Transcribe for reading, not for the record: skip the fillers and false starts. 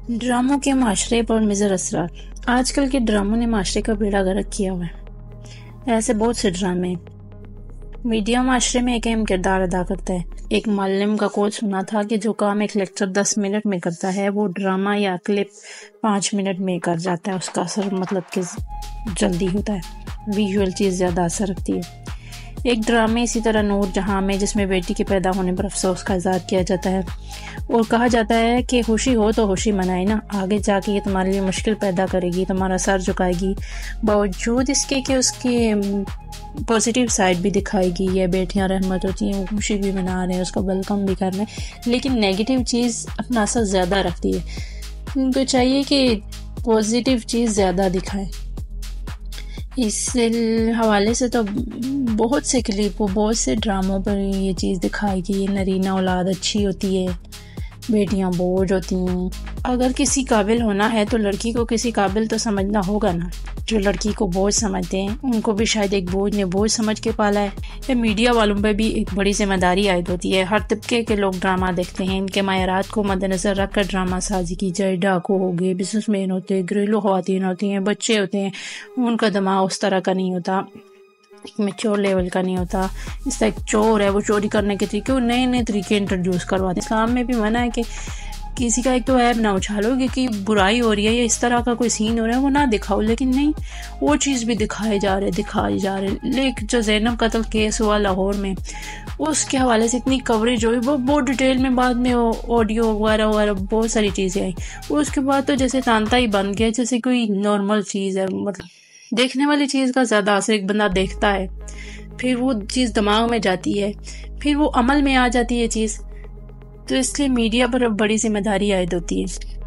ڈراموں کے معاشرے پر مضر اثرات۔ آج کل کے ڈراموں نے معاشرے کا بیڑا غرق کیا ہوا ہے۔ ایسے بہت سے ڈرامے میڈیا معاشرے میں ایک اہم کردار ادا کرتا ہے۔ ایک معلم کا قول سنا تھا کہ جو کام ایک لیکچر 10 منٹ میں کرتا ہے وہ ڈرامہ یا کلپ 5 منٹ میں کر جاتا ہے۔ اس کا اثر مطلب کہ جلدی ہوتا ہے، ویژول چیز زیادہ اثر رکھتی ہے۔ ایک ڈرامے اسی طرح نور جہاں میں، جس میں بیٹی کے پیدا ہونے پر افسوس کا اظہار کیا جاتا ہے اور کہا جاتا ہے کہ خوشی ہو تو خوشی منائے نا، آگے جا کے یہ تمہارے لیے مشکل پیدا کرے گی، تمہارا سر جھکائے گی، باوجود اس کے کہ اس کی پازیٹیو سائڈ بھی دکھائے گی۔ یہ بیٹیاں رحمت ہوتی ہیں، وہ خوشی بھی منا رہے ہیں، اس کا ویلکم بھی کر رہے ہیں، لیکن نیگیٹیو چیز اپنا اثر زیادہ رکھتی ہے۔ ان کو چاہیے کہ پازیٹیو چیز زیادہ دکھائیں۔ اس حوالے سے تو بہت سے کلپ، بہت سے ڈراموں پر یہ چیز دکھائی کہ یہ نرینہ اولاد اچھی ہوتی ہے، بیٹیاں بوجھ ہوتی ہیں۔ اگر کسی قابل ہونا ہے تو لڑکی کو کسی قابل تو سمجھنا ہوگا نا۔ جو لڑکی کو بوجھ سمجھتے ہیں ان کو بھی شاید ایک بوجھ نے بوجھ سمجھ کے پالا ہے۔ یہ میڈیا والوں پہ بھی ایک بڑی ذمہ داری عائد ہوتی ہے۔ ہر طبقے کے لوگ ڈرامہ دیکھتے ہیں، ان کے معیارات کو مد نظر رکھ کر ڈرامہ سازی کی جائے۔ ڈاکو ہو گئے، بزنس مین ہوتے ہیں، گھریلو خواتین ہوتی ہیں، بچے ہوتے ہیں، ان کا دماغ اس طرح کا نہیں ہوتا، ایک میچور لیول کا نہیں ہوتا۔ اس طرح ایک چور ہے، وہ چوری کرنے کے طریقے، وہ نئے نئے طریقے انٹروڈیوس کرواتے ہیں۔ اسلام میں بھی منع ہے کہ کسی کا ایک تو عیب نہ اچھالو، کہ برائی ہو رہی ہے یا اس طرح کا کوئی سین ہو رہا ہے وہ نہ دکھاؤ، لیکن نہیں، وہ چیز بھی دکھائے جا رہے۔ لیکن جو زینب قتل کیس ہوا لاہور میں، اس کے حوالے سے اتنی کوریج ہوئی، وہ بہت ڈیٹیل میں بعد میں آڈیو وغیرہ بہت ساری چیزیں آئی، اور اس کے بعد تو جیسے تانتا ہی بن گیا، جیسے کوئی نارمل چیز ہے۔ مطلب دیکھنے والی چیز کا زیادہ اثر ایک بندہ دیکھتا ہے، پھر وہ چیز دماغ میں جاتی ہے، پھر وہ عمل میں آ جاتی ہے چیز، تو اس لیے میڈیا پر اب بڑی ذمہ داری عائد ہوتی ہے۔